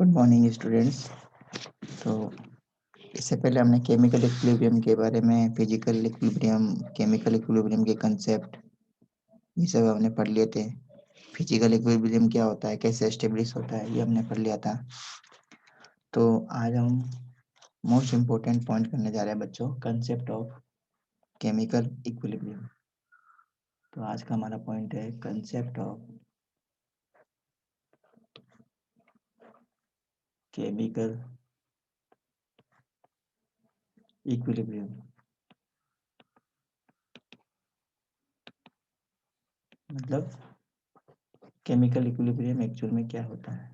Good morning students. तो इससे पहले हमने केमिकल इक्विलिब्रियम के बारे में, फिजिकल इक्विलिब्रियम, केमिकल इक्विलिब्रियम के कंसेप्ट, ये सब हमने पढ़ लिए थे। फिजिकल इक्विलिब्रियम क्या होता है, कैसे एस्टेब्लिश होता है, ये हमने पढ़ लिया था। तो आज हम मोस्ट इम्पोर्टेंट पॉइंट करने जा रहे हैं बच्चों, कंसेप्ट ऑफ केमिकल इक्विलिब्रियम। तो आज का हमारा पॉइंट है कंसेप्ट ऑफ केमिकल इक्विलिब्रियम। मतलब केमिकल इक्विलिब्रियम एक्चुअल में क्या होता है,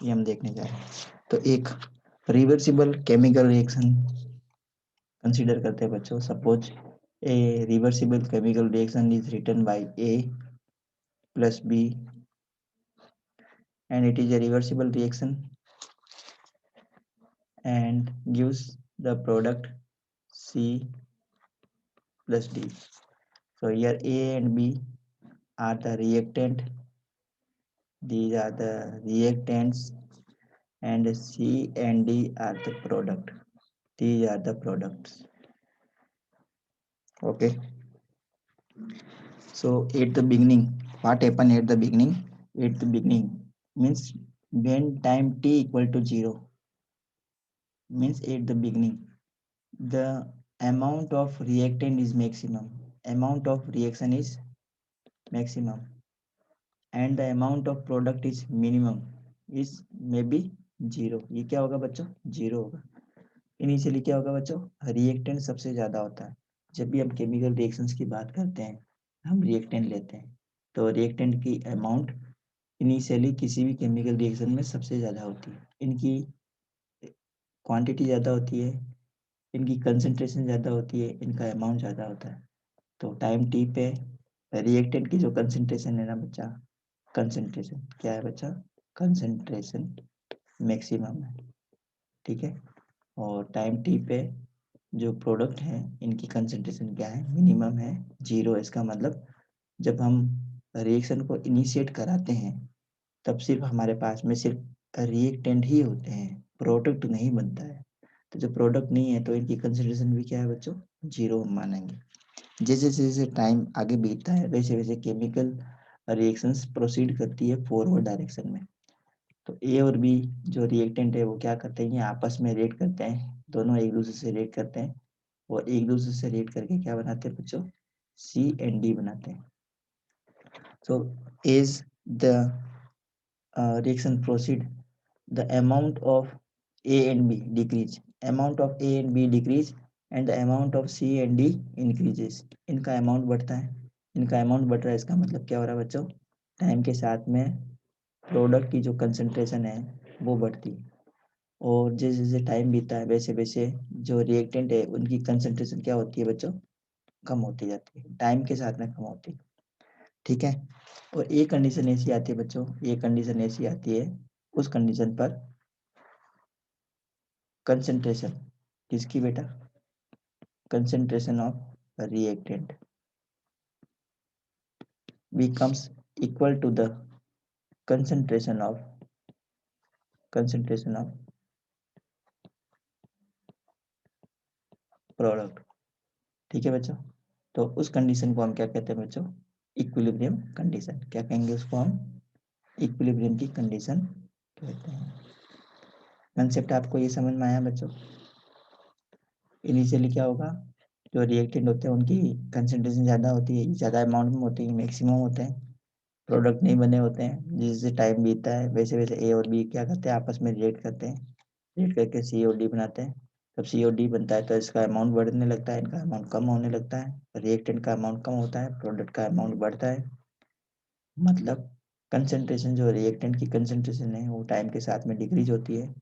ये हम देखने जा रहे हैं। तो एक रिवर्सिबल केमिकल रिएक्शन कंसीडर करते हैं बच्चों। Suppose a reversible chemical reaction is written by A plus B and it is a reversible reaction and gives the product C plus D. So here A and B are the reactant, these are the reactants, and C and D are the product, these are the products. Okay, so at the beginning, what happened at the beginning? At the beginning means when time t equal to 0, means at the beginning the amount of reactant is maximum, amount of reaction is maximum, and the amount of product is minimum, is maybe 0. ये क्या होगा बच्चों? 0 होगा। Initially क्या होगा बच्चों? Reactant सबसे ज्यादा होता है। जब भी हम केमिकल रिएक्शंस की बात करते हैं, हम रिएक्टेंट लेते हैं, तो रिएक्टेंट की अमाउंट इनिशियली किसी भी केमिकल रिएक्शन में सबसे ज्यादा होती है। इनकी क्वांटिटी ज्यादा होती है, इनकी कंसंट्रेशन ज़्यादा होती है, इनका अमाउंट ज़्यादा होता है। तो टाइम टी पे रिएक्टेंट की जो कंसंट्रेशन है ना बच्चा, कंसंट्रेशन क्या है बच्चा? कंसंट्रेशन मैक्सिमम है, ठीक है। और टाइम टी पे जो प्रोडक्ट है इनकी कंसंट्रेशन क्या है? मिनिमम है, 0। इसका मतलब जब हम रिएक्शन को इनिशिएट कराते हैं तब सिर्फ हमारे पास में सिर्फ रिएक्टेंट ही होते हैं, प्रोडक्ट नहीं बनता है। तो जो प्रोडक्ट नहीं है तो इनकी कंसंट्रेशन भी क्या है बच्चों? 0 मानेंगे। जैसे जैसे टाइम आगे बीतता है वैसे वैसे केमिकल रिएक्शंस प्रोसीड करती है फॉरवर्ड डायरेक्शन में। तो ए और बी जो रिएक्टेंट है वो क्या करते हैं? आपस में रिएक्ट करते हैं, दोनों एक दूसरे से रिएक्ट करते हैं, और एक दूसरे से रिएक्ट करके क्या बनाते हैं बच्चों? सी एंड डी बनाते हैं। So as the reaction proceed, the amount of A and B decrease, amount of A and B decrease, and the amount of C and D increases. इनका अमाउंट बढ़ता है, इनका अमाउंट बढ़ रहा है, इसका मतलब क्या हो रहा है बच्चों? टाइम के साथ में प्रोडक्ट की जो कंसंट्रेशन है वो बढ़ती है, और जैसे जैसे टाइम बीतता है वैसे वैसे जो रिएक्टेंट है उनकी कंसंट्रेशन क्या होती है बच्चों? कम होती जाती है, टाइम के साथ में कम होती है, ठीक है। और एक कंडीशन ऐसी आती है बच्चों, एक कंडीशन ऐसी आती है, उस कंडीशन पर कंसंट्रेशन किसकी बेटा? Concentration of reactant becomes equal to the concentration of product, ठीक है बच्चों। तो उस कंडीशन को हम क्या कहते हैं बच्चों? Equilibrium condition. क्या कहेंगे उसको हम? इक्विलिब्रियम की कंडीशन कहते हैं। कंसेप्ट आपको ये समझ में आया बच्चों? इनिशियली क्या होगा? जो रिएक्टेंट होते हैं उनकी कंसंट्रेशन ज़्यादा होती है, ज़्यादा अमाउंट में होती है, मैक्सिमम होते हैं, प्रोडक्ट नहीं बने होते हैं। जैसे टाइम बीतता है वैसे वैसे ए और बी क्या करते हैं? आपस में रिएक्ट करते हैं, रिएक्ट करके सी और डी बनाते हैं। जब सी और डी बनता है तो इसका अमाउंट बढ़ने लगता है, इनका अमाउंट कम होने लगता है। रिएक्टेंट का अमाउंट कम होता है, प्रोडक्ट का अमाउंट बढ़ता है। मतलब कंसंट्रेशन, जो रिएक्टेंट की कंसंट्रेशन है वो टाइम के साथ में डिक्रीज होती है,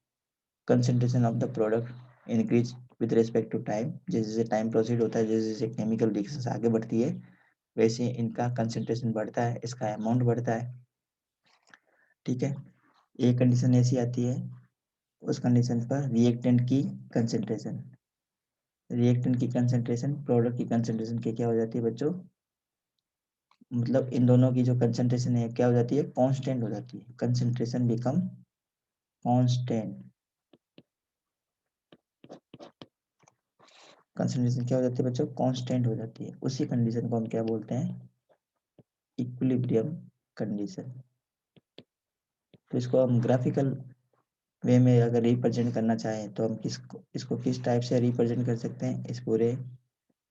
concentration of the product increase with respect to time. जैसे जैसे टाइम प्रोसीड होता है, जैसे जैसे केमिकल रिएक्शन आगे बढ़ती है वैसे इनका कंसंट्रेशन बढ़ता है, इसका अमाउंट बढ़ता है, ठीक है। एक कंडीशन ऐसी आती है, उस कंडीशन पर रिएक्टेंट की कंसंट्रेशन प्रोडक्ट की कंसंट्रेशन के क्या हो जाती है बच्चों? मतलब इन दोनों की जो कंसंट्रेशन है क्या हो जाती है? कांस्टेंट हो जाती है। कंसंट्रेशन बिकम कांस्टेंट, कंसंट्रेशन क्या हो जाती है बच्चों, कांस्टेंट हो जाती है, उसी कंडीशन को हम क्या बोलते हैं, इक्विलिब्रियम कंडीशन। तो इसको हम ग्राफिकल वे में अगर रिप्रेजेंट करना चाहें तो हम इसको किस टाइप से रिप्रेजेंट कर सकते हैं, इस पूरे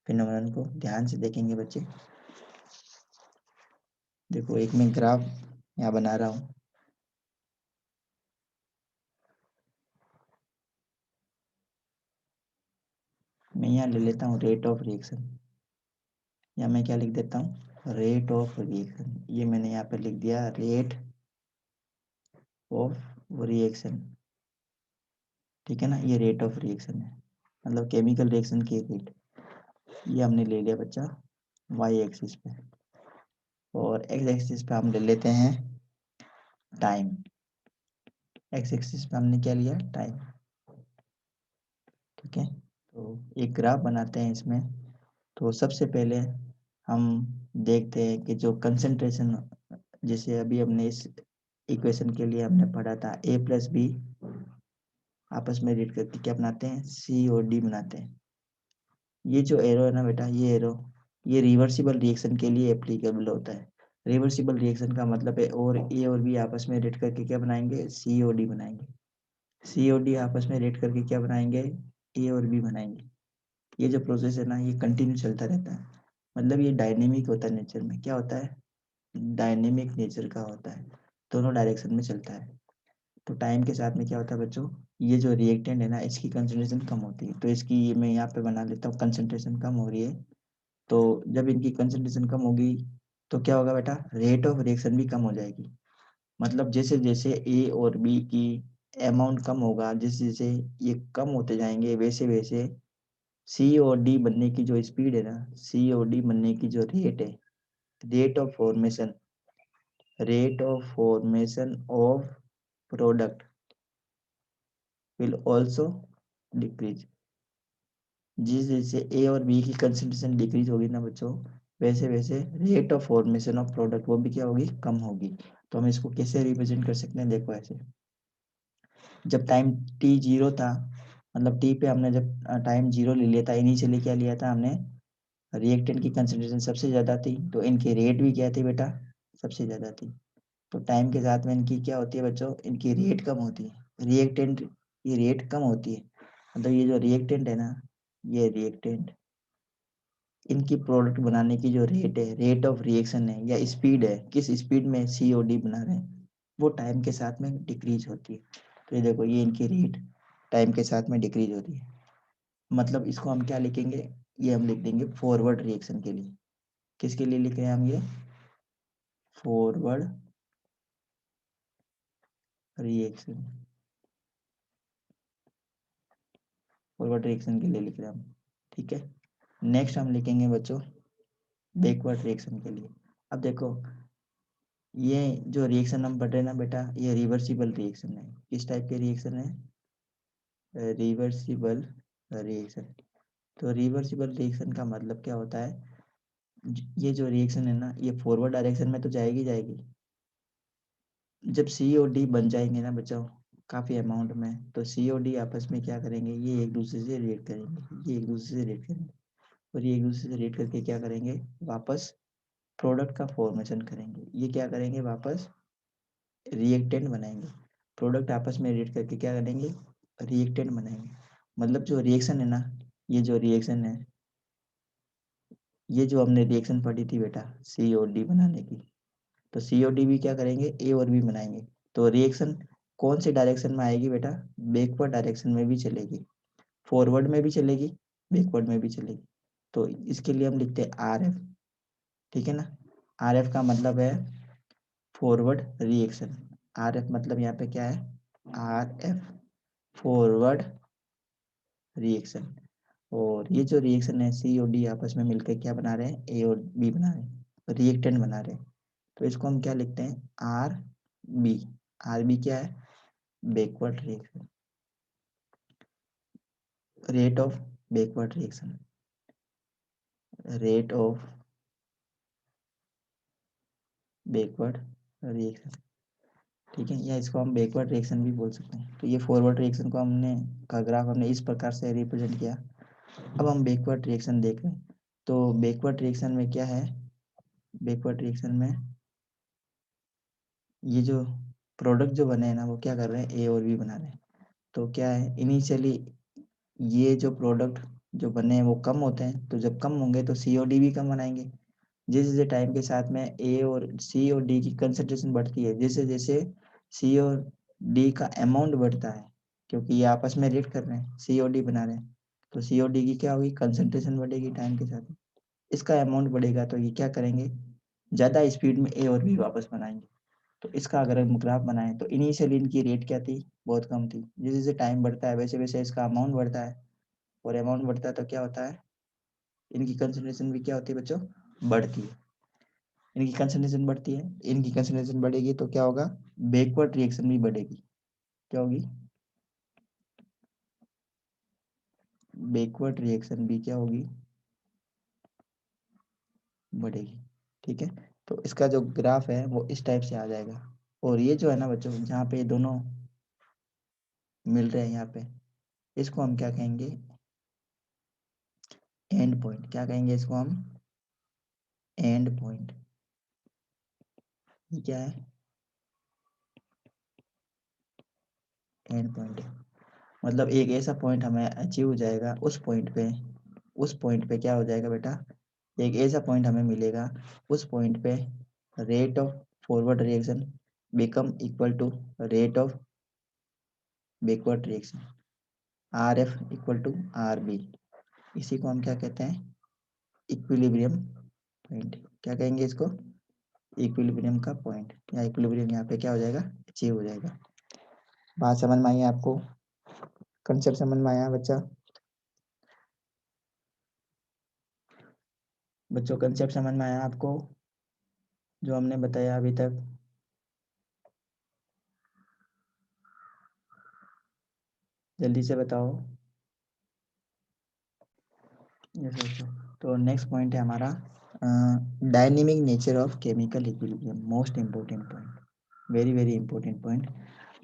फिनोमेनन को ध्यान से देखेंगे बच्चे। देखो एक मैं ग्राफ यहाँ बना रहा हूँ, मैं यहाँ ले लेता हूँ रेट ऑफ रिएक्शन, या मैं क्या लिख देता हूँ, रेट ऑफ रिएक्शन। ये मैंने यहाँ पे लिख दिया रेट ऑफ रिएक्शन, ठीक है ना, ये रेट ऑफ रिएक्शन है, मतलब केमिकल रिएक्शन की रेट। ये हमने ले लिया बच्चा वाई एक्सिस पे, और एक्स एक्सिस पे हम ले लेते हैं टाइम। एक्स एक्सिस पे हमने क्या लिया, टाइम, ठीक है। तो एक ग्राफ बनाते हैं इसमें। तो सबसे पहले हम देखते हैं कि जो कंसंट्रेशन, जैसे अभी हमने इस इक्वेशन के लिए हमने पढ़ा था a प्लस बी आपस में रेट करके क्या बनाते हैं, सी और डी बनाते हैं। ये जो एरो है ना बेटा, ये एरो, ये रिवर्सिबल रिएक्शन के लिए एप्लीकेबल होता है। रिवर्सिबल रिएक्शन का मतलब है और ए और बी आपस में रेट करके क्या बनाएंगे, सी और डी बनाएंगे। सी और डी आपस में रेट करके क्या बनाएंगे, ए और बी बनाएंगे। ये जो प्रोसेस है ना, ये कंटिन्यू चलता रहता है, मतलब ये डायनेमिक होता है नेचर में। क्या होता है, डायनेमिक नेचर का होता है, दोनों डायरेक्शन में चलता है। तो टाइम के साथ में क्या होता है बच्चों, ये जो रिएक्टेंट है ना, इसकी कंसंट्रेशन कम होती है। तो इसकी मैं यहाँ पे बना लेता हूँ, कंसंट्रेशन कम हो रही है। तो जब इनकी कंसंट्रेशन कम होगी तो क्या होगा बेटा, रेट ऑफ रिएक्शन भी कम हो जाएगी। मतलब जैसे जैसे ए और बी की अमाउंट कम होगा, जैसे जैसे ये कम होते जाएंगे, वैसे वैसे सी और डी बनने की जो स्पीड है ना, सी और डी बनने की जो रेट है, rate of formation, rate of formation of product will also decrease. जिस जैसे ए और बी की कंसंट्रेशन डिक्रीज होगी ना बच्चों, वैसे वैसे rate of formation of product वो भी क्या होगी, कम होगी। तो हम इसको कैसे रिप्रेजेंट कर सकते हैं, देखो ऐसे, जब टाइम टी जीरो था, मतलब टी पे हमने जब टाइम जीरो ले लिया था, इनिशियली क्या लिया था हमने, रिएक्टेंट की कंसंट्रेशन सबसे ज़्यादा थी, तो इनकी रेट भी क्या थी बेटा, सबसे ज़्यादा थी। तो टाइम के साथ में इनकी क्या होती है बच्चों, इनकी रेट कम होती है, रिएक्टेंट की रेट कम होती है। मतलब ये जो रिएक्टेंट है ना, ये रिएक्टेंट, इनकी प्रोडक्ट बनाने की जो रेट है, रेट ऑफ रिएक्शन है या स्पीड है, किस स्पीड में सी ओ डी बना रहे हैं, वो टाइम के साथ में डिक्रीज होती है। तो ये देखो, ये इनकी रेट टाइम के साथ में डिक्रीज होती है। मतलब इसको हम क्या लिखेंगे, ये हम लिख देंगे फॉरवर्ड रिएक्शन के लिए। किसके लिए लिख रहे हैं हम ये, फॉरवर्ड रिएक्शन, फॉरवर्ड रिएक्शन के लिए लिख रहे हैं हम, ठीक है। नेक्स्ट हम लिखेंगे बच्चों बैकवर्ड रिएक्शन के लिए। अब देखो, ये जो रिएक्शन हम पढ़ रहे हैं ना बेटा, ये रिवर्सिबल रिएक्शन है। किस टाइप के रिएक्शन है, रिवर्सिबल रिएक्शन। तो रिवर्सिबल रिएक्शन का मतलब क्या होता है, ये जो रिएक्शन है ना, ये फॉरवर्ड डायरेक्शन में तो जाएगी जाएगी। जब सी और डी बन जाएंगे ना बच्चों काफी अमाउंट में, तो सी और डी आपस में क्या करेंगे, ये एक दूसरे से रिएक्ट करेंगे, ये एक दूसरे से रिएक्ट करेंगे, और ये एक दूसरे से रिएक्ट करके क्या करेंगे, वापस प्रोडक्ट का फॉर्मेशन करेंगे। ये क्या करेंगे, वापस रिएक्टेंट बनाएंगे। प्रोडक्ट आपस में रिएक्ट करके क्या करेंगे, रिएक्टेंट बनाएंगे। मतलब जो रिएक्शन है ना, ये जो रिएक्शन है, ये जो हमने रिएक्शन पढ़ी थी बेटा सी और डी बनाने की, तो सी और डी भी क्या करेंगे, ए और बी बनाएंगे। तो रिएक्शन कौन से डायरेक्शन में आएगी बेटा, बैकवर्ड डायरेक्शन में भी चलेगी, फॉरवर्ड में भी चलेगी, बैकवर्ड में भी चलेगी। तो इसके लिए हम लिखते हैं आर एफ, ठीक है ना। आर एफ का मतलब है फॉरवर्ड रिएक्शन। आर एफ मतलब यहाँ पे क्या है, आर एफ फॉरवर्ड रिएक्शन। और ये जो रिएक्शन है, सी और डी आपस में मिलकर क्या बना रहे हैं, ए और बी बना रहे हैं, रिएक्टेंट बना रहे हैं। तो इसको हम क्या लिखते हैं, आर बी। आर बी क्या है, backward reaction, rate of backward reaction, rate of backward reaction, ठीक है, या इसको हम बैकवर्ड रिएक्शन भी बोल सकते हैं। तो ये फॉरवर्ड रिएक्शन को हमने का ग्राफ हमने इस प्रकार से रिप्रेजेंट किया। अब हम बैकवर्ड रिएक्शन देख रहे हैं। तो बैकवर्ड रिएक्शन में क्या है, बैकवर्ड रिएक्शन में ये जो प्रोडक्ट जो बने हैं ना, वो क्या कर रहे हैं, ए और बी बना रहे हैं। तो क्या है, इनिशियली ये जो प्रोडक्ट जो बने हैं वो कम होते हैं, तो जब कम होंगे तो सी और डी भी कम बनाएंगे। जैसे जैसे टाइम के साथ में ए और सी और डी की कंसंट्रेशन बढ़ती है, जैसे जैसे सी और डी का अमाउंट बढ़ता है, क्योंकि ये आपस में रिएक्ट कर रहे हैं, सी और डी बना रहे हैं, तो सी और डी की क्या होगी, कंसंट्रेशन बढ़ेगी टाइम के साथ। इसका अमाउंट बढ़ेगा तो ये क्या करेंगे, ज़्यादा स्पीड में ए और बी वापस बनाएंगे। तो इसका अगर हम ग्राफ बनाएं तो इनिशियली इनकी रेट क्या थी, बहुत कम थी। जैसे जैसे टाइम बढ़ता है वैसे वैसे इसका अमाउंट बढ़ता है, और अमाउंट बढ़ता है तो क्या होता है, इनकी कंसंट्रेशन भी क्या होती है बच्चों, बढ़ती है। इनकी कंसंट्रेशन बढ़ती है, इनकी कंसंट्रेशन बढ़ेगी तो क्या होगा, बैकवर्ड रिएक्शन भी बढ़ेगी। क्या होगी, बैकवर्ड रिएक्शन भी क्या होगी, बढ़ेगी। ठीक है, तो इसका जो ग्राफ है वो इस टाइप से आ जाएगा। और ये जो है ना बच्चों, जहाँ पे ये दोनों मिल रहे हैं यहाँ पे, इसको हम क्या कहेंगे, एंड पॉइंट। क्या कहेंगे इसको हम, एंड पॉइंट। ये क्या है, एंड पॉइंट। मतलब एक ऐसा पॉइंट हमें अचीव हो जाएगा, उस पॉइंट पे क्या हो जाएगा बेटा, एक ऐसा पॉइंट हमें मिलेगा, उस पॉइंट पे rate of forward reaction become equal to rate of backward reaction, R F equal to R B. इसी को हम क्या कहते हैं, इक्विलिब्रियम पॉइंट। क्या कहेंगे इसको, इक्विलिब्रियम का पॉइंट, या इक्विलिब्रियम यहाँ पे क्या हो जाएगा, अचीव हो जाएगा। बात समझ में आई आपको, कंसेप्ट समझ में आया बच्चा, बच्चों कंसेप्ट समझ में आया आपको जो हमने बताया अभी तक। जल्दी से बताओ। यस बच्चों, तो नेक्स्ट पॉइंट है हमारा dynamic nature of chemical equilibrium, most important point, very very important point,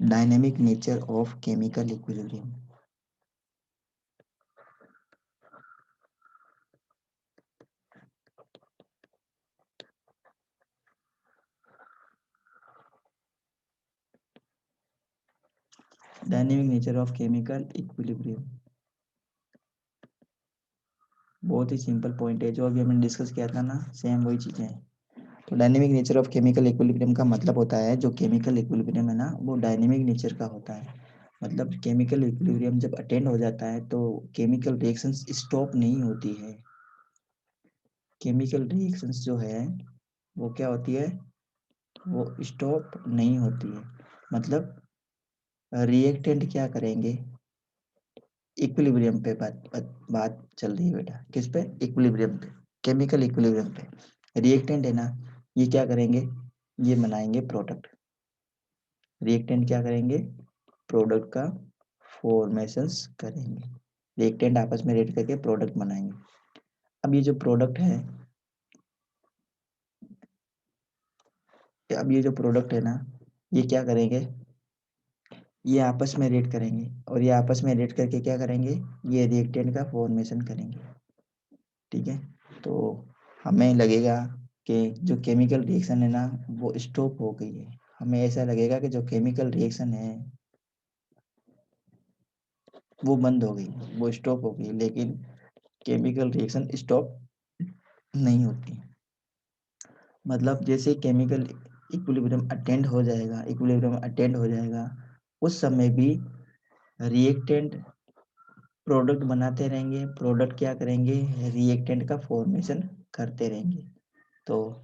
dynamic nature of chemical equilibrium. Dynamic nature of chemical equilibrium बहुत ही सिंपल पॉइंट है, जो अभी हमने डिस्कस किया था ना, सेम वही चीजें हैं। तो dynamic nature of chemical equilibrium का मतलब होता है, जो केमिकल इक्विलिब्रियम है ना, वो डायनेमिक नेचर का होता है। मतलब केमिकल इक्विलिब्रियम जब अटेंड हो जाता है तो केमिकल रिएक्शंस स्टॉप नहीं होती है। केमिकल रिएक्शंस जो है वो क्या होती है, वो स्टॉप नहीं होती है। मतलब रिएक्टेंट क्या करेंगे, इक्विलिब्रियम पे बात चल रही है बेटा, किस पे, इक्विलिब्रियम पे, केमिकल इक्विलिब्रियम पे। रिएक्टेंट है ना, ये क्या करेंगे, ये बनाएंगे प्रोडक्ट। रिएक्टेंट क्या करेंगे, प्रोडक्ट का फॉर्मेशंस करेंगे। रिएक्टेंट आपस में रिएक्ट करके प्रोडक्ट बनाएंगे। अब ये जो प्रोडक्ट है, अब ये जो प्रोडक्ट है ना, ये क्या करेंगे, ये आपस में रिएक्ट करेंगे, और ये आपस में रिएक्ट करके क्या करेंगे, ये रिएक्टेंट का फॉर्मेशन करेंगे। ठीक है, तो हमें लगेगा कि जो केमिकल रिएक्शन है ना, वो स्टॉप हो गई है। हमें ऐसा लगेगा कि जो केमिकल रिएक्शन है वो बंद हो गई, वो स्टॉप हो गई, लेकिन केमिकल रिएक्शन स्टॉप नहीं होती। मतलब जैसे केमिकल इक्विलिब्रियम अटेंड हो जाएगा, इक्विलिब्रियम अटेंड हो जाएगा, उस समय भी रिएक्टेंट प्रोडक्ट बनाते रहेंगे, प्रोडक्ट क्या करेंगे, रिएक्टेंट का फॉर्मेशन करते रहेंगे। तो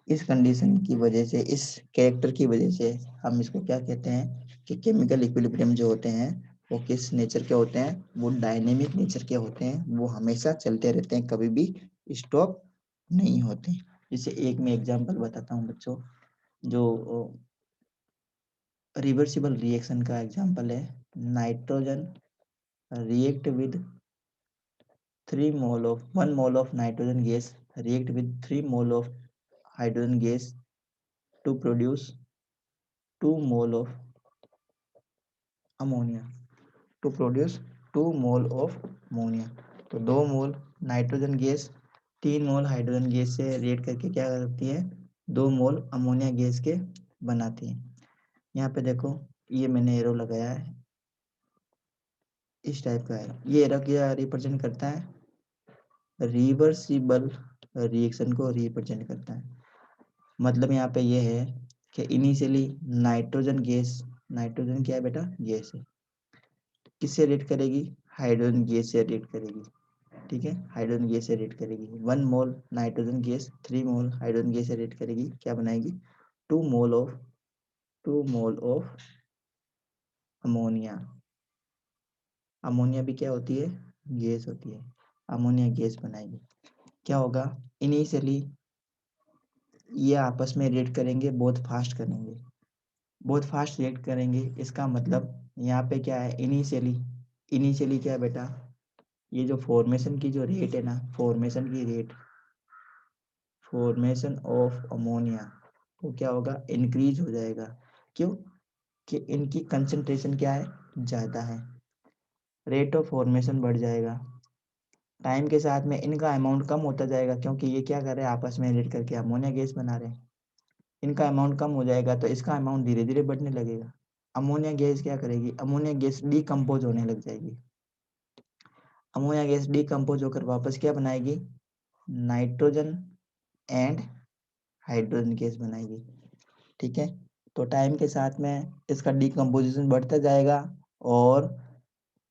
इस कंडीशन की वजह से, इस कैरेक्टर की वजह से हम इसको क्या कहते हैं कि केमिकल इक्विलिब्रियम जो होते हैं वो किस नेचर के होते हैं, वो डायनेमिक नेचर के होते हैं। वो हमेशा चलते रहते हैं, कभी भी स्टॉप नहीं होते। जैसे एक मैं एग्जांपल बताता हूँ बच्चों, जो रिवर्सिबल रिएक्शन का एग्जांपल है, nitrogen react with 3 mole of 1 mole of nitrogen gas react with 3 mole of hydrogen gas to produce 2 mole of ammonia to produce 2 mole of ammonia। तो 2 मोल नाइट्रोजन गैस 3 मोल hydrogen gas से react करके क्या करती है, 2 मोल ammonia gas के बनाती है। यहाँ पे देखो ये मैंने एरो लगाया है, इस टाइप का है। ये एरो क्या रिप्रेजेंट करता है, रिवर्सिबल रिएक्शन को रिप्रेजेंट करता है। मतलब यहाँ पे ये है कि इनिशियली नाइट्रोजन गैस, नाइट्रोजन क्या है बेटा, गैस है, किससे रिएक्ट करेगी, हाइड्रोजन गैस से रिएक्ट करेगी। ठीक है, हाइड्रोजन गैस से रिएक्ट करेगी। 1 मोल नाइट्रोजन गैस 3 मोल हाइड्रोजन गैस से रिएक्ट करेगी, क्या बनाएगी, 2 मोल ऑफ अमोनिया। अमोनिया भी क्या होती है, गैस होती है। अमोनिया गैस बनाएगी। क्या होगा, इनिशियली ये आपस में रिएक्ट करेंगे, बहुत फास्ट करेंगे, बहुत फास्ट रिएक्ट करेंगे। इसका मतलब यहाँ पे क्या है, इनिशियली क्या है बेटा, ये जो फॉर्मेशन की जो रेट है ना, फॉर्मेशन की रेट, फॉर्मेशन ऑफ अमोनिया, वो क्या होगा, इंक्रीज हो जाएगा। क्यों, कि इनकी कंसंट्रेशन क्या है, ज़्यादा है, रेट ऑफ फॉर्मेशन बढ़ जाएगा। टाइम के साथ में इनका अमाउंट कम होता जाएगा, क्योंकि ये क्या कर रहे हैं, आपस में रिएक्ट करके अमोनिया गैस बना रहे हैं। इनका अमाउंट कम हो जाएगा तो इसका अमाउंट धीरे धीरे बढ़ने लगेगा। अमोनिया गैस क्या करेगी, अमोनिया गैस डिकम्पोज होने लग जाएगी। अमोनिया गैस डिकम्पोज होकर वापस क्या बनाएगी, नाइट्रोजन एंड हाइड्रोजन गैस बनाएगी। ठीक है, तो टाइम के साथ में इसका डिकम्पोजिशन बढ़ता जाएगा और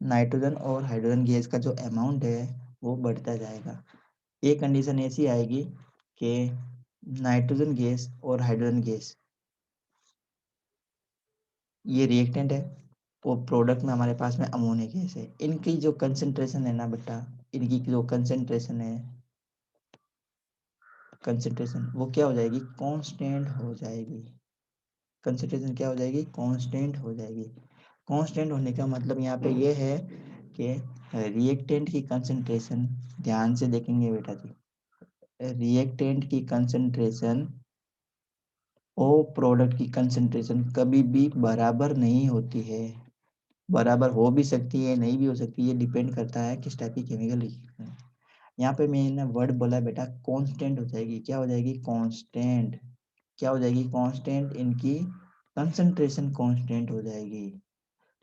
नाइट्रोजन और हाइड्रोजन गैस का जो अमाउंट है वो बढ़ता जाएगा। एक कंडीशन ऐसी आएगी कि नाइट्रोजन गैस और हाइड्रोजन गैस ये रिएक्टेंट है, वो प्रोडक्ट में हमारे पास में अमोनिया गैस है। इनकी जो कंसंट्रेशन है ना बेटा, इनकी जो कंसंट्रेशन है, कंसंट्रेशन वो क्या हो जाएगी, कांस्टेंट हो जाएगी। कंसंट्रेशन क्या हो जाएगी, कांस्टेंट हो जाएगी। कांस्टेंट होने का मतलब यहाँ पे ये है कि रिएक्टेंट की कंसंट्रेशन, ध्यान से देखेंगे बेटा जी, रिएक्टेंट की कंसंट्रेशन और प्रोडक्ट की कंसंट्रेशन कभी भी बराबर नहीं होती है। बराबर हो भी सकती है, नहीं भी हो सकती है, डिपेंड करता है किस टाइप की केमिकल रिएक्शन है। यहाँ पे मैंने वर्ड बोला बेटा, कांस्टेंट हो जाएगी। क्या हो जाएगी, कांस्टेंट। क्या हो जाएगी, कांस्टेंट। इनकी कंसंट्रेशन कांस्टेंट हो जाएगी।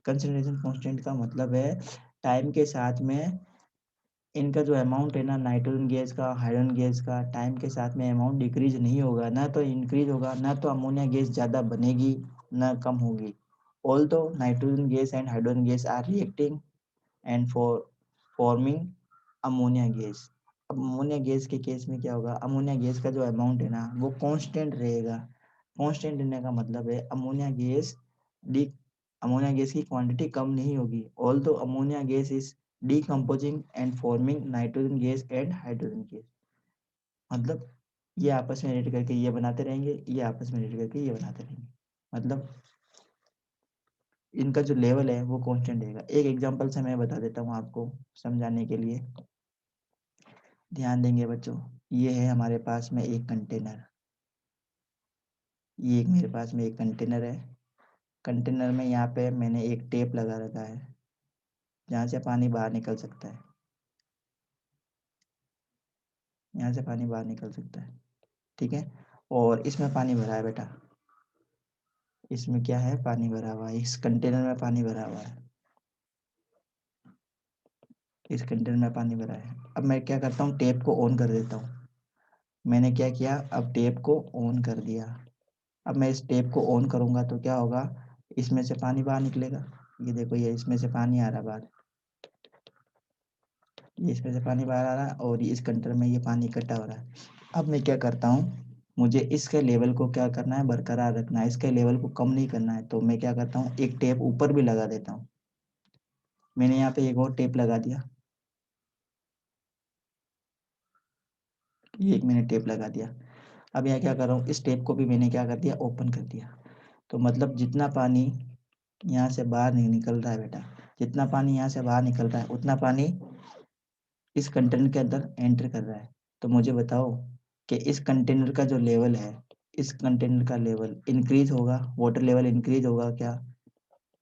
कंसंट्रेशन कांस्टेंट का मतलब है टाइम के साथ में इनका जो अमाउंट है ना, नाइट्रोजन गैस का, हाइड्रोजन गैस का, टाइम के साथ में अमाउंट डिक्रीज नहीं होगा, ना तो इंक्रीज होगा, ना तो अमोनिया गैस ज़्यादा बनेगी, ना कम होगी। Although nitrogen gas and hydrogen gas are reacting and forming ammonia gas. अब अमोनिया गैस के केस में क्या होगा, अमोनिया गैस का जो अमाउंट है ना वो कांस्टेंट रहेगा। कांस्टेंट रहने का मतलब है डी अमोनिया गैस की क्वांटिटी कम नहीं होगी। Although ammonia gas is decomposing and forming nitrogen gas and hydrogen gas. मतलब ये आपस में रिएक्ट करके ये बनाते रहेंगे, ये आपस में रिएक्ट करके ये बनाते रहेंगे। मतलब इनका जो लेवल है वो कांस्टेंट रहेगा। एक एग्जांपल से मैं बता देता हूँ आपको समझाने के लिए, ध्यान देंगे बच्चों। ये है हमारे पास में एक कंटेनर, ये एक मेरे पास में एक कंटेनर है। कंटेनर में यहाँ पे मैंने एक टेप लगा रखा है जहाँ से पानी बाहर निकल सकता है, यहाँ से पानी बाहर निकल सकता है। ठीक है, और इसमें पानी भरा है बेटा, इसमें क्या है, पानी भरा हुआ है, इस कंटेनर में पानी भरा हुआ है, इस कंटेनर में पानी भरा है। अब मैं क्या करता हूँ, टेप को ऑन कर देता हूँ। मैंने क्या किया, अब टेप को ऑन कर दिया। अब मैं इस टेप को ऑन करूँगा तो क्या होगा, इसमें से पानी बाहर निकलेगा। ये देखो, ये इसमें से पानी आ रहा बाहर, ये इसमें से पानी बाहर आ रहा है और ये इस कंटेनर में ये पानी इकट्ठा हो रहा है। अब मैं क्या करता हूँ, मुझे इसके लेवल को क्या करना है, बरकरार रखना है, इसके लेवल को कम नहीं करना है। तो मैं क्या करता हूँ, एक टेप ऊपर भी लगा देता हूँ। मैंने यहाँ पे एक और टेप लगा दिया, ये एक मैंने टेप लगा दिया। अब यहाँ क्या कर रहा हूँ, इस टेप को भी मैंने क्या कर दिया, ओपन कर दिया। तो मतलब जितना पानी यहाँ से बाहर नहीं निकल रहा है बेटा, जितना पानी यहाँ से बाहर निकल रहा है उतना पानी इस कंटेनर के अंदर एंटर कर रहा है। तो मुझे बताओ कि इस कंटेनर का जो लेवल है, इस कंटेनर का लेवल इंक्रीज होगा, वाटर लेवल इंक्रीज होगा क्या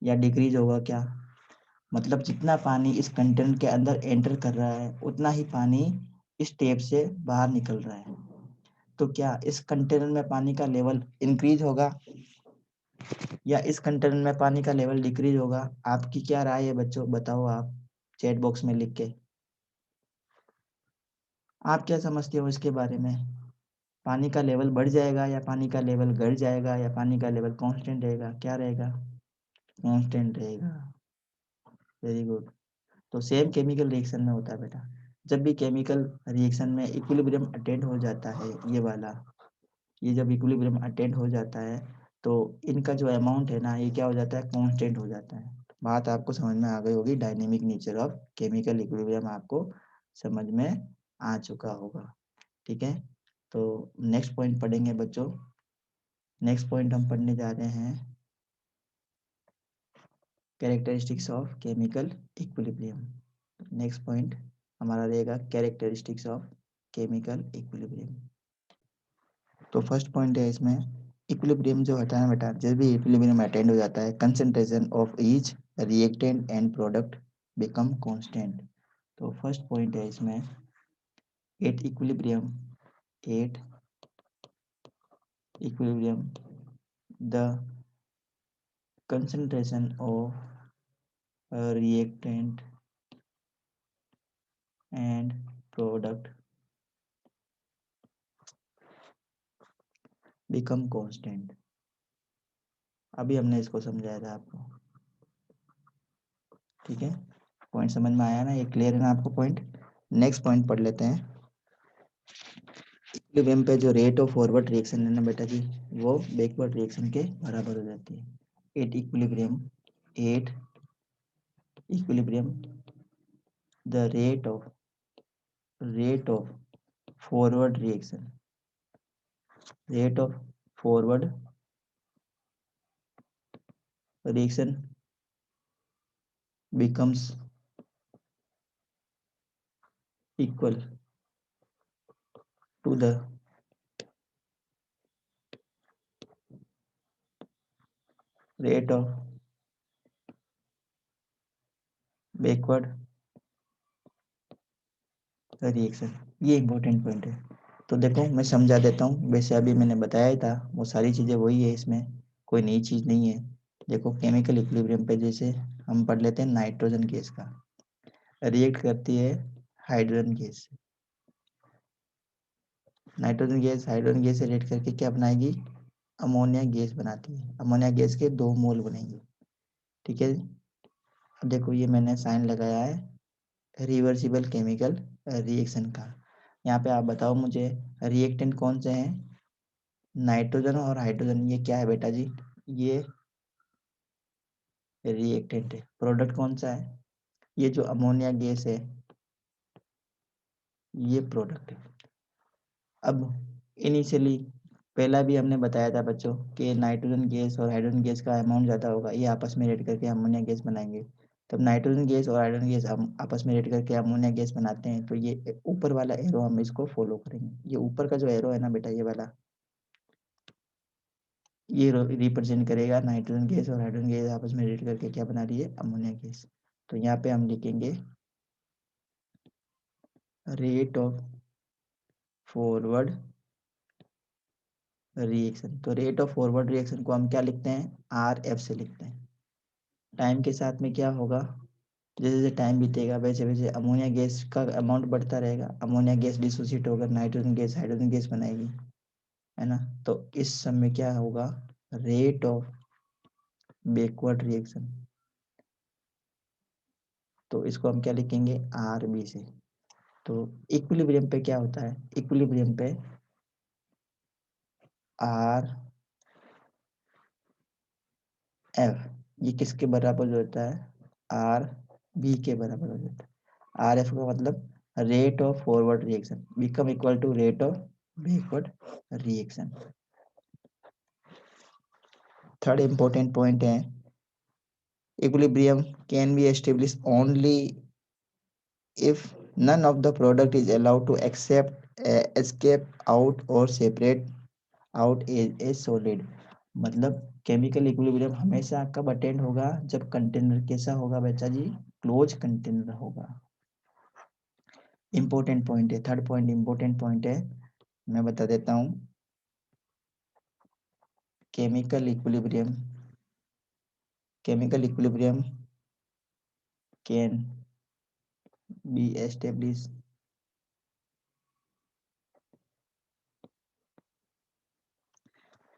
या डिक्रीज होगा क्या? मतलब जितना पानी इस कंटेनर के अंदर एंटर कर रहा है उतना ही पानी इस टैप से बाहर निकल रहा है। तो क्या इस कंटेनर में पानी का लेवल इंक्रीज होगा या इस कंटेनर में पानी का लेवल डिक्रीज होगा? आपकी क्या राय है बच्चों, बताओ आप चैट बॉक्स में लिख के। आप क्या समझते हो इसके बारे में? पानी का लेवल बढ़ जाएगा या पानी का लेवल घट जाएगा या पानी का लेवल कांस्टेंट रहेगा? क्या रहेगा? कांस्टेंट रहेगा। Very good. तो सेम केमिकल रिएक्शन में होता है बेटा, जब भी केमिकल रिएक्शन में इक्विलिब्रियम अटेंड हो जाता है, ये वाला, ये जब इक्विलिब्रियम अटेंड हो जाता है तो इनका जो अमाउंट है ना, ये क्या हो जाता है? कांस्टेंट हो जाता है। बात आपको समझ में आ गई होगी, dynamic nature of chemical equilibrium आपको समझ में आ चुका होगा। ठीक है, तो नेक्स्ट पॉइंट पढ़ेंगे बच्चों। नेक्स्ट पॉइंट हम पढ़ने जा रहे हैं characteristics of chemical equilibrium. Next point हमारा रहेगा कैरेक्टरिस्टिक्स ऑफ केमिकल इक्विलिब्रियम। तो फर्स्ट पॉइंट है इसमें, इक्विलिब्रियम जो होता है बेटा, जब भी इक्विलिब्रियम अटेंड हो जाता है, concentration of each reactant and product become constant. तो फर्स्ट पॉइंट है इसमें, at equilibrium the concentration of a reactant and product become constant। अभी हमने इसको समझाया था आपको। ठीक है, पॉइंट समझ में आया ना? ये क्लियर है ना आपको पॉइंट? नेक्स्ट पॉइंट पढ़ लेते हैं। इक्विलिब्रियम पे जो रेट ऑफ फॉरवर्ड रिएक्शन है ना बेटा जी, वो बैकवर्ड रिएक्शन के बराबर हो जाती है। At equilibrium the rate of forward reaction becomes equal to the rate of backward reaction. ये इंपॉर्टेंट पॉइंट है। तो देखो मैं समझा देता हूँ, वैसे अभी मैंने बताया ही था, वो सारी चीज़ें वही है, इसमें कोई नई चीज़ नहीं है। देखो केमिकल इक्विलिब्रियम पे जैसे हम पढ़ लेते हैं, नाइट्रोजन गैस का रिएक्ट करती है हाइड्रोजन गैस से। हाइड्रोजन गैस से रिएक्ट करके क्या बनाएगी? अमोनिया गैस बनाती है। अमोनिया गैस के 2 मोल बनेंगे। ठीक है, अब देखो ये मैंने साइन लगाया है रिवर्सिबल केमिकल रिएक्शन का। यहाँ पे आप बताओ मुझे, रिएक्टेंट कौन से हैं? नाइट्रोजन और हाइड्रोजन। ये क्या है बेटा जी? ये रिएक्टेंट है। प्रोडक्ट कौन सा है? ये जो अमोनिया गैस है, ये प्रोडक्ट है। अब इनिशियली पहला भी हमने बताया था बच्चों कि नाइट्रोजन गैस और हाइड्रोजन गैस का अमाउंट ज़्यादा होगा, ये आपस में रेड करके अमोनिया गैस बनाएंगे। तब नाइट्रोजन गैस और हाइड्रोजन गैस हम आपस में रेड करके अमोनिया गैस बनाते हैं, तो ये ऊपर वाला एरो हम इसको फॉलो करेंगे। ये ऊपर का जो एरो है ना बेटा, ये वाला, ये रिप्रेजेंट करेगा नाइट्रोजन गैस और हाइड्रोजन गैस आपस में रेड करके क्या बना रही है? Ammonia gas. तो यहाँ पे हम लिखेंगे रेट ऑफ फॉरवर्ड रिएक्शन। तो रेट ऑफ फॉरवर्ड रिएक्शन को हम क्या लिखते हैं? RF से लिखते हैं। टाइम के साथ में क्या होगा? जैसे जैसे टाइम बीतेगा वैसे वैसे अमोनिया गैस का अमाउंट बढ़ता रहेगा। अमोनिया गैस डिसोसिएट होकर नाइट्रोजन गैस हाइड्रोजन गैस बनाएगी, है ना? तो इस समय क्या होगा? Rate of backward reaction. तो इसको हम क्या लिखेंगे? RB से। तो इक्विलिब्रियम पे क्या होता है? इक्विलिब्रियम पे RF ये किसके बराबर होता है? RB के बराबर हो जाता है। RF का मतलब rate of forward reaction become equal to rate of backward reaction. Third important point है, equilibrium can be established only if none of the product is allowed to escape out or separate out A solid. मतलब chemical equilibrium हमेशा कब attend होगा, जब container कैसा होगा बच्चा जी, close container होगा। इंपॉर्टेंट पॉइंट है, थर्ड पॉइंट इंपॉर्टेंट पॉइंट है, मैं बता देता हूं। Chemical equilibrium can be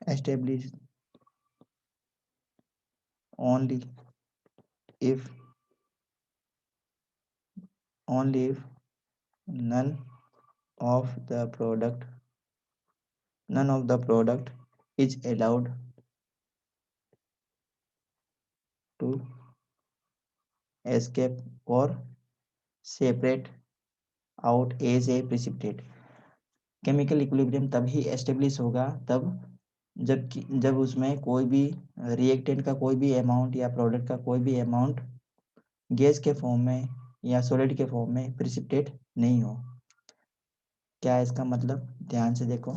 established only if none of the product is allowed to escape or separate out as a precipitate। Chemical equilibrium तभी establish होगा तब जब उसमें कोई भी रिएक्टेंट का कोई भी अमाउंट या प्रोडक्ट का कोई भी अमाउंट गैस के फॉर्म में या सॉलिड के फॉर्म में प्रिसिपिटेट नहीं हो। क्या है इसका मतलब, ध्यान से देखो।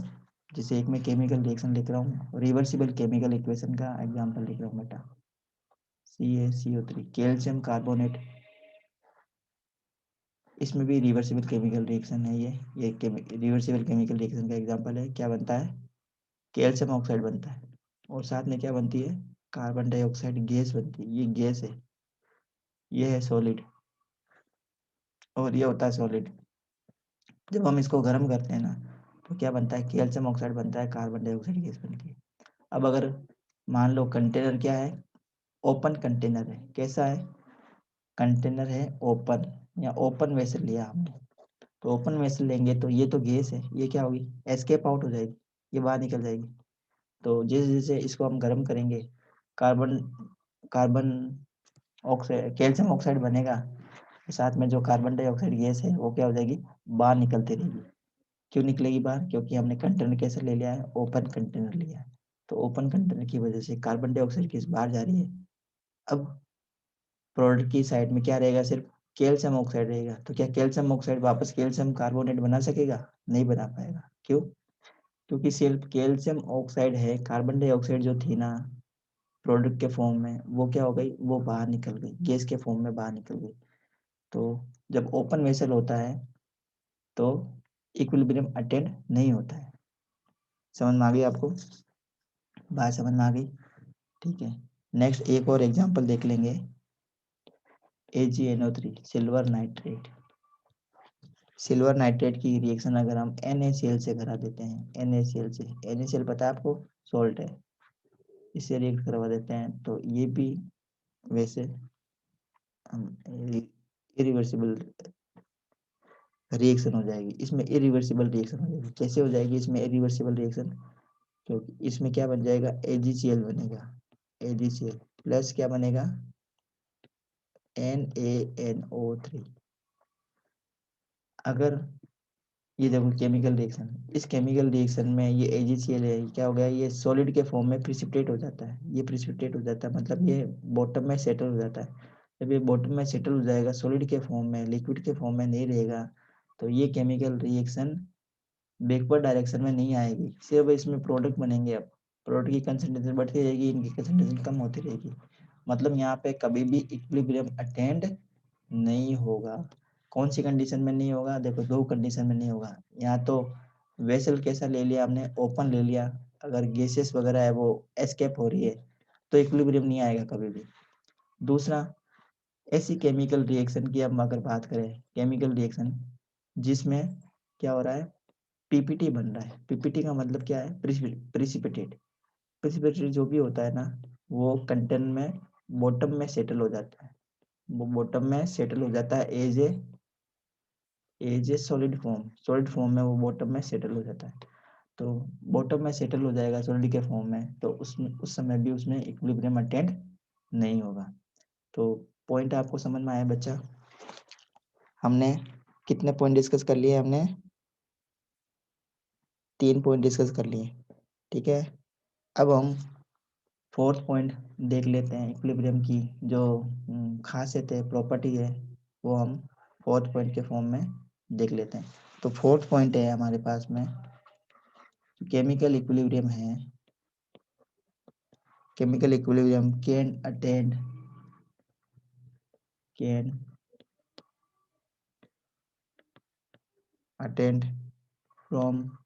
जैसे एक मैं केमिकल रिएक्शन लिख रहा हूँ, रिवर्सिबल केमिकल इक्वेशन का एग्जांपल लिख रहा हूँ बेटा, CaCO3 कैल्शियम कार्बोनेट, इसमें भी रिवर्सिबल केमिकल रिएक्शन है। ये रिवर्सिबल केमिकल रिएक्शन का एग्जांपल है। क्या बनता है, कैल्शियम ऑक्साइड बनता है और साथ में क्या बनती है, कार्बन डाइऑक्साइड गैस बनती है। ये गैस है, ये है सॉलिड और ये होता है सॉलिड। जब हम इसको गर्म करते हैं ना तो क्या बनता है, कैल्शियम ऑक्साइड बनता है, कार्बन डाइऑक्साइड गैस बनती है। अब अगर मान लो कंटेनर क्या है, ओपन कंटेनर है। कैसा है, कंटेनर है ओपन, या ओपन वेसल लिया हमने, तो ओपन वेसल लेंगे तो ये तो गैस है, ये क्या होगी, एस्केप आउट हो जाएगी, ये बाहर निकल जाएगी। तो जैसे जैसे इसको हम गर्म करेंगे, carbon carbon oxide calcium oxide बनेगा, साथ में जो कार्बन डाइऑक्साइड गैस है वो क्या हो जाएगी, बाहर निकलती रहेगी। क्यों निकलेगी बाहर, क्योंकि हमने कंटेनर कैसे ले लिया है, ओपन कंटेनर लिया है। तो ओपन कंटेनर की वजह से कार्बन डाइऑक्साइड गैस बाहर जा रही है। अब प्रोडक्ट की साइड में क्या रहेगा, सिर्फ कैल्शियम ऑक्साइड रहेगा। तो क्या कैल्शियम ऑक्साइड वापस कैल्शियम कार्बोनेट बना सकेगा, नहीं बना पाएगा। क्यों, क्योंकि सिर्फ कैल्शियम ऑक्साइड है, कार्बन डाइऑक्साइड जो थी ना प्रोडक्ट के फॉर्म में, वो क्या हो गई, वो बाहर निकल गई, गैस के फॉर्म में बाहर निकल गई। तो जब ओपन वेसल होता है तो इक्विलिब्रियम अटेंड नहीं होता है। समझ में आ गई आपको, बात समझ में आ गई, ठीक है। नेक्स्ट एक और एग्जांपल देख लेंगे, AgNO3 सिल्वर नाइट्रेट की रिएक्शन अगर हम NaCl से करा देते हैं, NaCl से, NaCl पता है आपको, सॉल्ट है, इससे रिएक्ट करवा देते हैं तो ये भी वैसे इरिवर्सिबल रिएक्शन हो जाएगी। इसमें इरिवर्सिबल रिएक्शन हो जाएगी। कैसे हो जाएगी इसमें इरिवर्सिबल रिएक्शन, क्योंकि इसमें क्या बन जाएगा, AgCl बनेगा, AgCl प्लस क्या बनेगा, NaNO3। अगर ये देखो केमिकल रिएक्शन, इस केमिकल रिएक्शन में ये AgCl है, क्या हो गया, ये सॉलिड के फॉर्म में प्रिसिपिटेट हो जाता है। ये प्रिसिपिटेट हो जाता है मतलब ये बॉटम में सेटल हो जाता है। जब ये बॉटम में सेटल हो जाएगा, सॉलिड के फॉर्म में, लिक्विड के फॉर्म में नहीं रहेगा, तो ये केमिकल रिएक्शन बैकवर्ड डायरेक्शन में नहीं आएगी, सिर्फ इसमें प्रोडक्ट बनेंगे। अब प्रोडक्ट की कंसंट्रेशन बढ़ती रहेगी, इनकी कंसंट्रेशन कम होती रहेगी। मतलब यहाँ पे कभी भी इक्विलिब्रियम अटेंड नहीं होगा। कौन सी कंडीशन में नहीं होगा, देखो दो कंडीशन में नहीं होगा। या तो वेसल कैसा ले लिया आपने, ओपन ले लिया, अगर गैसेस वगैरह है वो एस्केप हो रही है तो इक्विलिब्रियम नहीं आएगा कभी भी। दूसरा, ऐसी केमिकल रिएक्शन की हम अगर बात करें, केमिकल रिएक्शन जिसमें क्या हो रहा है, पीपीटी बन रहा है। पीपीटी का मतलब क्या है, प्रिसिपिटेट। प्रिसिपिटेट जो भी होता है ना, वो कंटेनर में बॉटम में सेटल हो जाता है, वो बॉटम में सेटल हो जाता है एज ए सॉलिड फॉर्म में वो बॉटम में सेटल हो जाता है। तो बॉटम में सेटल हो जाएगा सॉलिड के फॉर्म में, तो उसमें उस समय भी उसमें इक्विलिब्रियम अटेंड नहीं होगा। तो पॉइंट आपको समझ में आया बच्चा, हमने कितने पॉइंट डिस्कस कर लिए, हमने 3 पॉइंट डिस्कस कर लिए, ठीक है। अब हम फोर्थ पॉइंट देख लेते हैं, इक्विलिब्रियम की जो खासियत है, प्रॉपर्टी है, वो हम फोर्थ पॉइंट के फॉर्म में देख लेते हैं। तो फोर्थ पॉइंट है हमारे पास में केमिकल इक्विलिब्रियम है, chemical equilibrium can attend from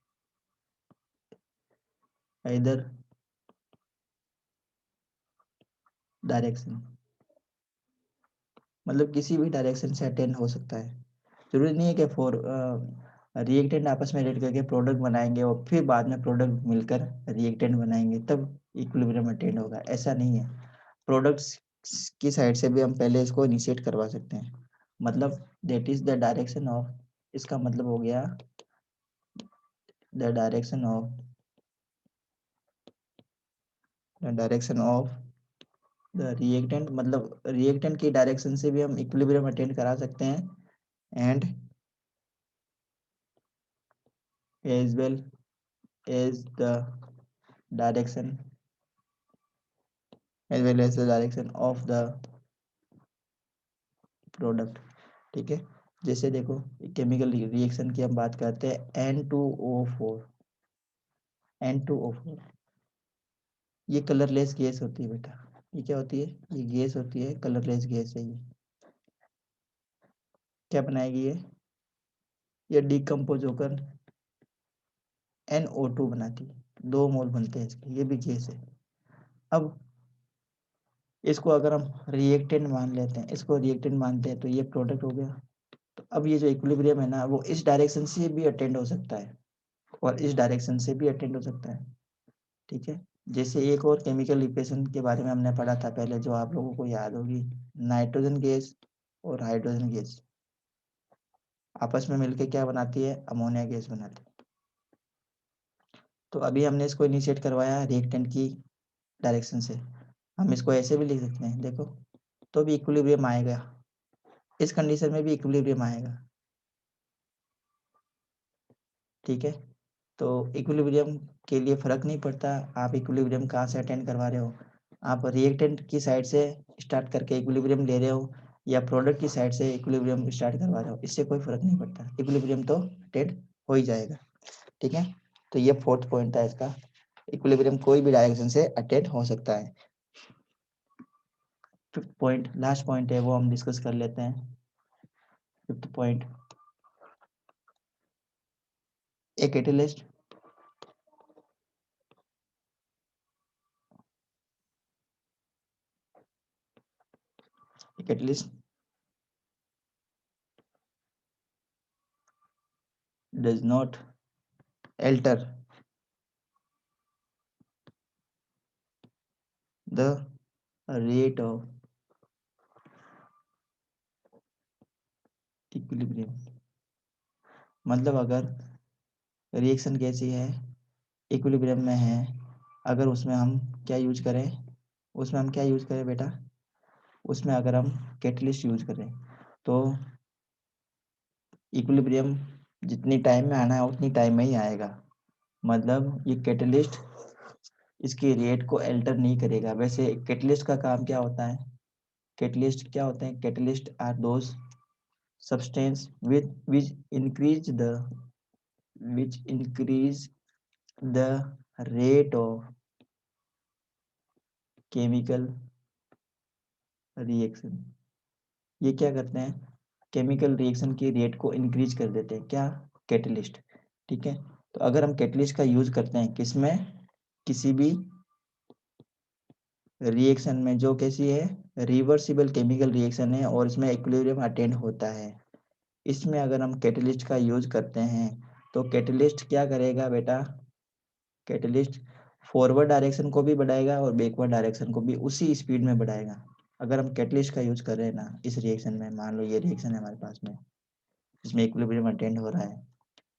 either direction, मतलब किसी भी डायरेक्शन से अटेंड हो सकता है। जरूरी नहीं है कि रिएक्टेंट आपस में रिएक्ट करके प्रोडक्ट बनाएंगे और फिर बाद में प्रोडक्ट मिलकर रिएक्टेंट बनाएंगे तब इक्विलिब्रियम अटेंड होगा, ऐसा नहीं है। प्रोडक्ट्स की साइड से भी हम पहले इसको इनिशिएट करवा सकते हैं, मतलब that is the direction of, इसका मतलब हो गया the direction of the reactant, मतलब रिएक्टेंट की डायरेक्शन से भी हम इक्विलिब्रियम अटेंड करा सकते हैं, and as well as the direction of the product. ठीक है, जैसे देखो केमिकल रिएक्शन की हम बात करते हैं N2O4, N2O4 ये कलरलेस गैस होती है बेटा। ये क्या होती है? ये गैस होती है, कलरलेस गैस है। ये क्या बनाएगी? ये डिकम्पोज होकर NO2 बनाती है, 2 मोल बनते हैं इसके, ये भी गैस है। अब इसको अगर हम रिएक्टेंट मान लेते हैं, इसको रिएक्टेंट मानते हैं, तो ये प्रोडक्ट हो गया। तो अब ये जो इक्विलिब्रियम है ना, वो इस डायरेक्शन से भी अटेंड हो सकता है और इस डायरेक्शन से भी अटेंड हो सकता है। ठीक है, जैसे एक और केमिकल इक्वेशन के बारे में हमने पढ़ा था पहले, जो आप लोगों को याद होगी, नाइट्रोजन गैस और हाइड्रोजन गैस आपस में मिलकर क्या बनाती है? अमोनिया गैस बनाती है। तो अभी हमने इसको इनिशिएट करवाया रिएक्टेंट की डायरेक्शन से, हम इसको ऐसे भी लिख सकते हैं, देखो, तो भी इक्विलिब्रियम आएगा, इस कंडीशन में भी इक्विलिब्रियम आएगा। ठीक है, तो इक्विलिब्रियम के लिए फर्क नहीं पड़ता आप इक्विलिब्रियम कहाँ से अटेंड करवा रहे हो, आप रिएक्टेंट की साइड से स्टार्ट करके इक्विलिब्रियम ले रहे हो या प्रोडक्ट की साइड से इक्विलिब्रियम स्टार्ट करवा रहे हो, इससे कोई फर्क नहीं पड़ता, इक्विलिब्रियम तो अटेंड हो ही जाएगा। ठीक है, तो ये 4th पॉइंट था इसका, इक्विलिब्रियम कोई भी डायरेक्शन से अटेंड हो सकता है। 5th पॉइंट लास्ट पॉइंट है, वो हम डिस्कस कर लेते हैं। 5th point, a catalyst does not alter the rate of equilibrium, मतलब अगर रिएक्शन कैसी है, इक्विलिब्रियम में है, अगर उसमें हम क्या यूज करें, उसमें हम क्या यूज करें बेटा, उसमें अगर हम कैटलिस्ट यूज करें तो इक्विलिब्रियम जितनी टाइम में आना है उतनी टाइम में ही आएगा, मतलब ये कैटलिस्ट इसकी रेट को अल्टर नहीं करेगा। वैसे कैटलिस्ट का काम क्या होता है, कैटलिस्ट क्या होते हैं, catalyst are those substance which increase the rate of chemical reaction। ये क्या करते हैं, केमिकल रिएक्शन की रेट को इंक्रीज कर देते हैं, क्या, कैटलिस्ट। ठीक है, तो अगर हम कैटलिस्ट का यूज करते हैं किसमें, किसी भी रिएक्शन में जो कैसी है, रिवर्सिबल केमिकल रिएक्शन है और इसमें इक्विलिब्रियम अटेंड होता है, इसमें अगर हम कैटलिस्ट का यूज करते हैं तो कैटलिस्ट क्या करेगा बेटा, कैटलिस्ट फॉरवर्ड डायरेक्शन को भी बढ़ाएगा और बैकवर्ड डायरेक्शन को भी उसी स्पीड में बढ़ाएगा। अगर हम कैटलिस्ट का यूज कर रहे हैं ना इस रिएक्शन में, मान लो ये रिएक्शन है हमारे पास में, इसमें इक्विलिब्रियम अटेंड हो रहा है,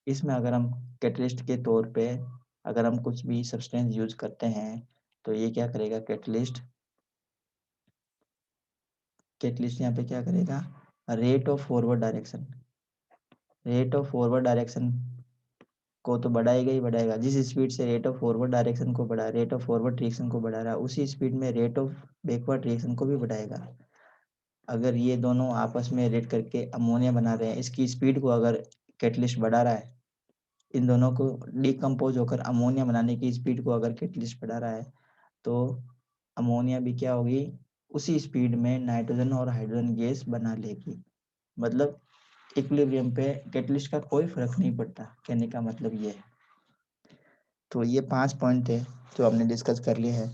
इसमें अगर हम कैटलिस्ट के तौर पे अगर हम कुछ भी सब्सटेंस यूज करते हैं तो ये क्या करेगा, कैटलिस्ट यहाँ पे क्या करेगा, rate of forward direction, rate of forward direction को तो बढ़ाएगा ही बढ़ाएगा, जिस स्पीड से रेट ऑफ फॉरवर्ड डायरेक्शन को बढ़ा, रेट ऑफ फॉरवर्ड रिएक्शन को बढ़ा रहा है, उसी स्पीड में रेट ऑफ बैकवर्ड रिएक्शन को भी बढ़ाएगा। अगर ये दोनों आपस में रेट करके अमोनिया बना रहे हैं, इसकी स्पीड को अगर कैटलिस्ट बढ़ा रहा है इन दोनों को डिकम्पोज होकर अमोनिया बनाने की स्पीड को अगर कैटलिस्ट बढ़ा रहा है तो अमोनिया भी क्या होगी, उसी स्पीड में नाइट्रोजन और हाइड्रोजन गैस बना लेगी। मतलब इक्विलिब्रियम पे कैटलिस्ट का कोई फर्क नहीं पड़ता, कहने का मतलब ये है। तो ये 5 पॉइंट थे जो हमने डिस्कस कर लिए हैं।